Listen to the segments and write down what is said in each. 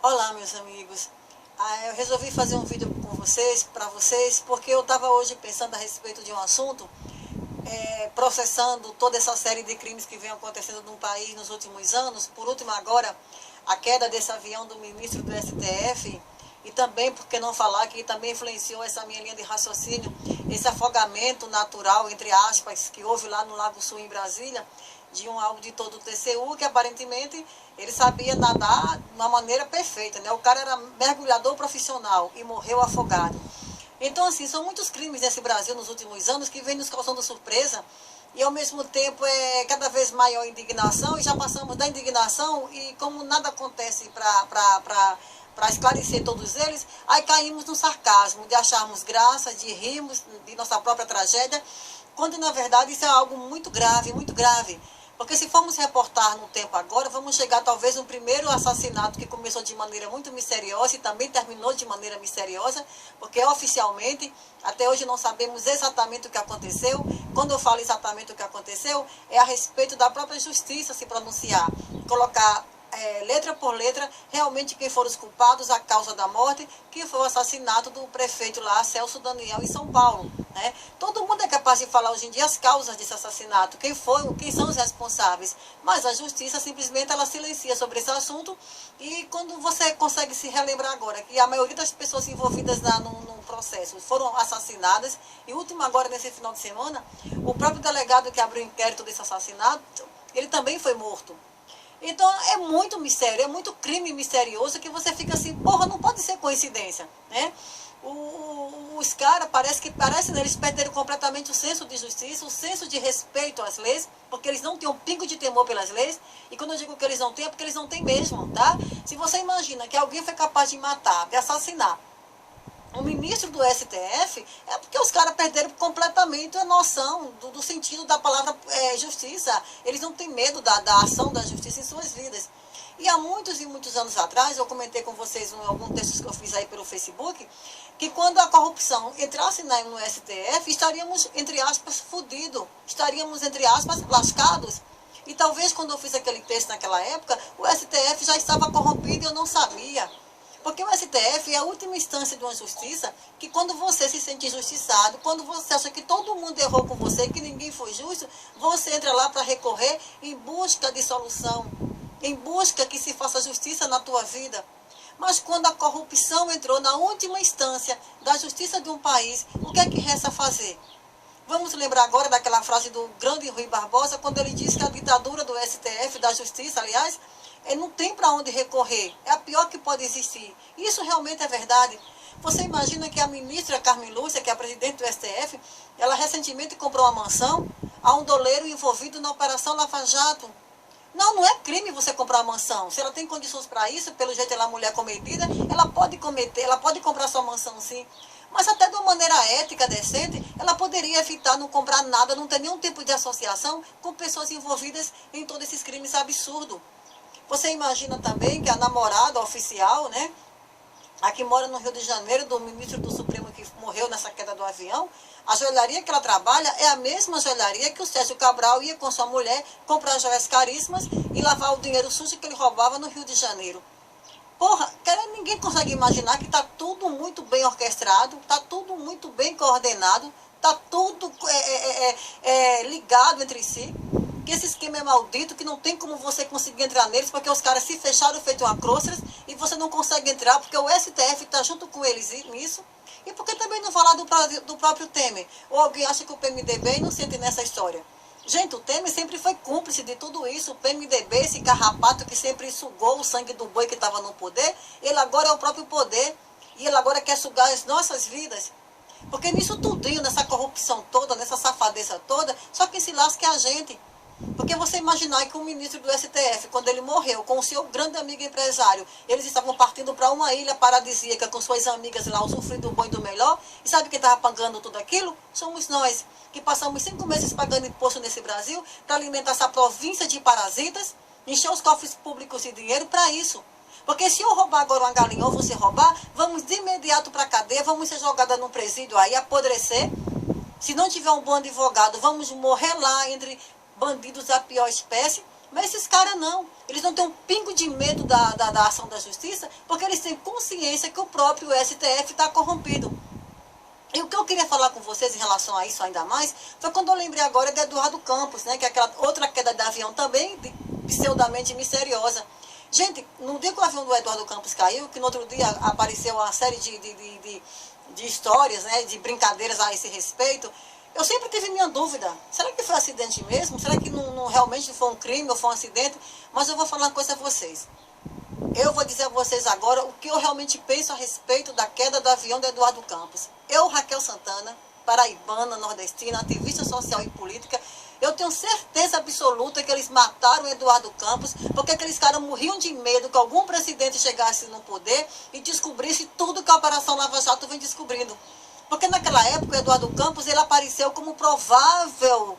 Olá, meus amigos. Eu resolvi fazer um vídeo com vocês, para vocês, porque eu estava hoje pensando a respeito de um assunto, processando toda essa série de crimes que vem acontecendo no país nos últimos anos. Por último, agora, a queda desse avião do ministro do STF, e também, por que não falar, que também influenciou essa minha linha de raciocínio, esse afogamento natural, entre aspas, que houve lá no Lago Sul, em Brasília, de um auditor do TCU, que aparentemente ele sabia nadar de uma maneira perfeita, né? O cara era mergulhador profissional e morreu afogado. Então, assim, são muitos crimes nesse Brasil nos últimos anos que vem nos causando surpresa e, ao mesmo tempo, é cada vez maior indignação, e já passamos da indignação e, como nada acontece para esclarecer todos eles, aí caímos no sarcasmo, de acharmos graça, de rirmos de nossa própria tragédia, quando, na verdade, isso é algo muito grave, muito grave. Porque se formos reportar no tempo agora, vamos chegar talvez no primeiro assassinato que começou de maneira muito misteriosa e também terminou de maneira misteriosa, porque oficialmente, até hoje não sabemos exatamente o que aconteceu. Quando eu falo exatamente o que aconteceu, é a respeito da própria justiça se pronunciar, colocar letra por letra, realmente quem foram os culpados, a causa da morte, que foi o assassinato do prefeito lá, Celso Daniel, em São Paulo. Né? Todo mundo é capaz de falar hoje em dia as causas desse assassinato, quem foi, quem são os responsáveis, mas a justiça simplesmente ela silencia sobre esse assunto. E quando você consegue se relembrar agora que a maioria das pessoas envolvidas no processo foram assassinadas, e último agora nesse final de semana, o próprio delegado que abriu o inquérito desse assassinato, ele também foi morto. Então é muito mistério, é muito crime misterioso que você fica assim, porra, não pode ser coincidência, né? Os caras, né, eles perderam completamente o senso de justiça, o senso de respeito às leis, porque eles não têm um pingo de temor pelas leis, e quando eu digo que eles não têm, é porque eles não têm mesmo, tá? Se você imagina que alguém foi capaz de matar, de assassinar o ministro do STF, é porque os caras perderam completamente a noção do sentido da palavra justiça. Eles não têm medo da ação da justiça em suas vidas. E há muitos e muitos anos atrás, eu comentei com vocês em alguns textos que eu fiz aí pelo Facebook, que quando a corrupção entrasse no STF, estaríamos, entre aspas, fodidos, estaríamos, entre aspas, lascados. E talvez quando eu fiz aquele texto naquela época, o STF já estava corrompido e eu não sabia. Porque o STF é a última instância de uma justiça que, quando você se sente injustiçado, quando você acha que todo mundo errou com você, que ninguém foi justo, você entra lá para recorrer em busca de solução, em busca que se faça justiça na tua vida. Mas quando a corrupção entrou na última instância da justiça de um país, o que é que resta fazer? Vamos lembrar agora daquela frase do grande Rui Barbosa, quando ele disse que a ditadura do STF, da justiça, aliás, não tem para onde recorrer. É a pior que pode existir. Isso realmente é verdade. Você imagina que a ministra Carmen Lúcia, que é a presidente do STF, ela recentemente comprou uma mansão a um doleiro envolvido na Operação Lava Jato. Não, não é crime você comprar uma mansão. Se ela tem condições para isso, pelo jeito ela é mulher comedida, ela pode comprar sua mansão sim. Mas até de uma maneira ética, decente, ela poderia evitar não comprar nada, não ter nenhum tipo de associação com pessoas envolvidas em todos esses crimes absurdos. Você imagina também que a namorada oficial, né, a que mora no Rio de Janeiro, do ministro do Supremo que morreu nessa queda do avião, a joalharia que ela trabalha é a mesma joalharia que o Sérgio Cabral ia com sua mulher comprar joias caríssimas e lavar o dinheiro sujo que ele roubava no Rio de Janeiro. Porra, ninguém consegue imaginar que está tudo muito bem orquestrado, está tudo muito bem coordenado, está tudo ligado entre si. Que esse esquema é maldito, que não tem como você conseguir entrar neles, porque os caras se fecharam feito uma crosta e você não consegue entrar, porque o STF está junto com eles nisso. E por que também não falar do próprio Temer? Ou alguém acha que o PMDB não sente nessa história? Gente, o Temer sempre foi cúmplice de tudo isso. O PMDB, esse carrapato que sempre sugou o sangue do boi que estava no poder, ele agora é o próprio poder. E ele agora quer sugar as nossas vidas. Porque nisso tudinho, nessa corrupção toda, nessa safadeza toda, só quem se lasca é a gente. Porque você imaginar que o ministro do STF, quando ele morreu, com o seu grande amigo empresário, eles estavam partindo para uma ilha paradisíaca com suas amigas lá, usufruindo do bom e do melhor, e sabe quem estava pagando tudo aquilo? Somos nós, que passamos 5 meses pagando imposto nesse Brasil para alimentar essa província de parasitas, encher os cofres públicos de dinheiro para isso. Porque se eu roubar agora uma galinha ou você roubar, vamos de imediato para a cadeia, vamos ser jogadas num presídio aí, apodrecer. Se não tiver um bom advogado, vamos morrer lá entre bandidos da pior espécie, Mas esses caras não. Eles não têm um pingo de medo da ação da justiça, porque eles têm consciência que o próprio STF está corrompido. E o que eu queria falar com vocês em relação a isso ainda mais, foi quando eu lembrei agora de Eduardo Campos, né, que é aquela outra queda de avião também, pseudamente misteriosa. Gente, no dia que o avião do Eduardo Campos caiu, que no outro dia apareceu uma série de histórias, né, de brincadeiras a esse respeito, eu sempre tive minha dúvida. Será que foi um acidente mesmo? Será que não realmente foi um crime ou foi um acidente? Mas eu vou falar uma coisa a vocês. Eu vou dizer a vocês agora o que eu realmente penso a respeito da queda do avião de Eduardo Campos. Eu, Raquel Santana, paraibana, nordestina, ativista social e política, eu tenho certeza absoluta que eles mataram Eduardo Campos, porque aqueles caras morriam de medo que algum presidente chegasse no poder e descobrisse tudo que a Operação Lava Jato vem descobrindo. Porque naquela época o Eduardo Campos ele apareceu como provável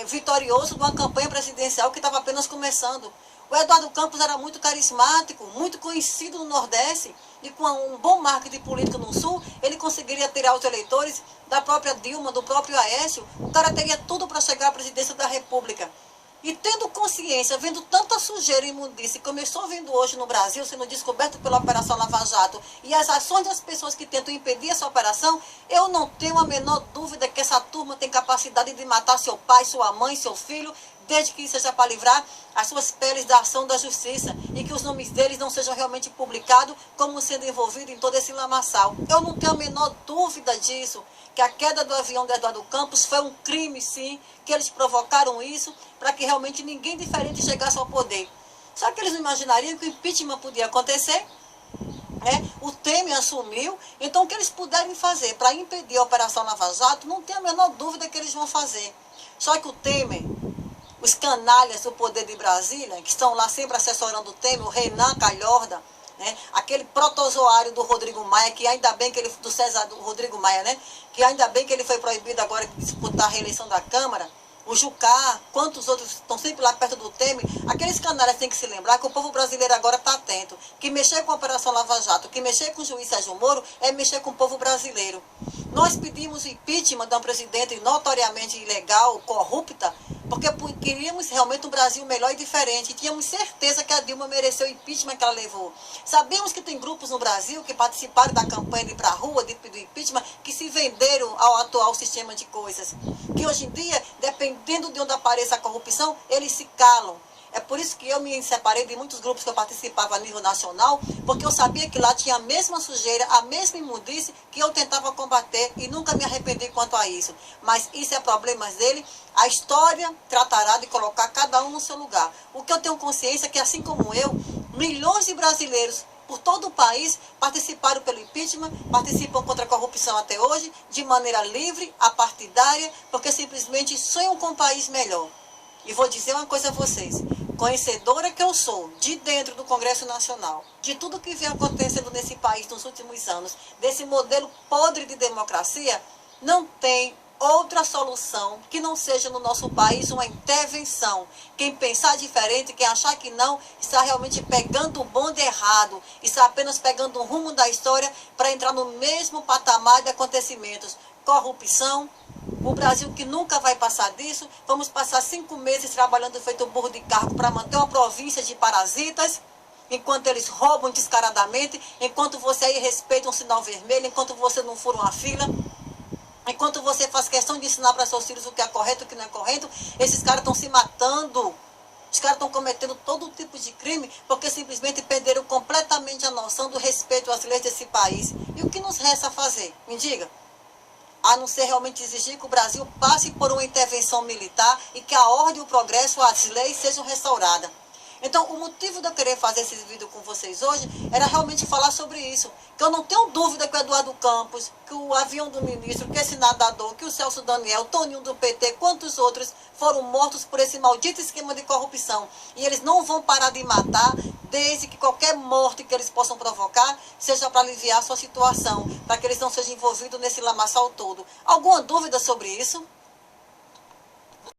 vitorioso de uma campanha presidencial que estava apenas começando. O Eduardo Campos era muito carismático, muito conhecido no Nordeste, e com um bom marketing político no Sul, ele conseguiria tirar os eleitores da própria Dilma, do próprio Aécio. O cara teria tudo para chegar à presidência da República. E tendo consciência, vendo tanta sujeira e imundície como eu estou vendo hoje no Brasil, sendo descoberto pela Operação Lava Jato, e as ações das pessoas que tentam impedir essa operação, eu não tenho a menor dúvida que essa turma tem capacidade de matar seu pai, sua mãe, seu filho, desde que seja para livrar as suas peles da ação da justiça e que os nomes deles não sejam realmente publicados como sendo envolvidos em todo esse lamaçal. Eu não tenho a menor dúvida disso, que a queda do avião de Eduardo Campos foi um crime, sim, que eles provocaram isso para que realmente ninguém diferente chegasse ao poder. Só que eles não imaginariam que o impeachment podia acontecer, né? O Temer assumiu, então o que eles puderem fazer para impedir a Operação Lava Jato, não tem a menor dúvida que eles vão fazer. Só que o Temer, os canalhas do poder de Brasília, que estão lá sempre assessorando o Temer, o Renan Calhorda, né? Aquele protozoário do Rodrigo Maia, que ainda bem que ele, do César, do Rodrigo Maia, né? Que ainda bem que ele foi proibido agora de disputar a reeleição da Câmara, o Jucá, quantos outros estão sempre lá perto do Temer, aqueles canalhas têm que se lembrar que o povo brasileiro agora está atento, que mexer com a Operação Lava Jato, que mexer com o juiz Sérgio Moro, é mexer com o povo brasileiro. Nós pedimos o impeachment de uma presidente notoriamente ilegal, corrupta, porque queríamos realmente um Brasil melhor e diferente. E tínhamos certeza que a Dilma mereceu o impeachment que ela levou. Sabemos que tem grupos no Brasil que participaram da campanha de ir para a rua, de pedir impeachment, que se venderam ao atual sistema de coisas. Que hoje em dia, dependendo de onde apareça a corrupção, eles se calam. É por isso que eu me separei de muitos grupos que eu participava a nível nacional, porque eu sabia que lá tinha a mesma sujeira, a mesma imundice que eu tentava combater e nunca me arrependi quanto a isso. Mas isso é problema dele. A história tratará de colocar cada um no seu lugar. O que eu tenho consciência é que, assim como eu, milhões de brasileiros por todo o país participaram pelo impeachment, participam contra a corrupção até hoje, de maneira livre, apartidária, porque simplesmente sonham com um país melhor. E vou dizer uma coisa a vocês, conhecedora que eu sou, de dentro do Congresso Nacional, de tudo que vem acontecendo nesse país nos últimos anos, desse modelo podre de democracia, não tem outra solução que não seja no nosso país uma intervenção. Quem pensar diferente, quem achar que não, está realmente pegando o bonde errado, está apenas pegando o rumo da história para entrar no mesmo patamar de acontecimentos. Corrupção, o Brasil que nunca vai passar disso, vamos passar 5 meses trabalhando feito burro de cargo para manter uma província de parasitas, enquanto eles roubam descaradamente, enquanto você aí respeita um sinal vermelho, enquanto você não fura uma fila, enquanto você faz questão de ensinar para seus filhos o que é correto e o que não é correto, esses caras estão se matando. Os caras estão cometendo todo tipo de crime porque simplesmente perderam completamente a noção do respeito às leis desse país. E o que nos resta fazer? Me diga. A não ser realmente exigir que o Brasil passe por uma intervenção militar e que a ordem, o progresso, as leis sejam restauradas. Então, o motivo de eu querer fazer esse vídeo com vocês hoje era realmente falar sobre isso. Que eu não tenho dúvida que o Eduardo Campos, que o avião do ministro, que esse nadador, que o Celso Daniel, Toninho do PT, quantos outros foram mortos por esse maldito esquema de corrupção. E eles não vão parar de matar, desde que qualquer morte que eles possam provocar seja para aliviar a sua situação, para que eles não sejam envolvidos nesse lamaçal todo. Alguma dúvida sobre isso?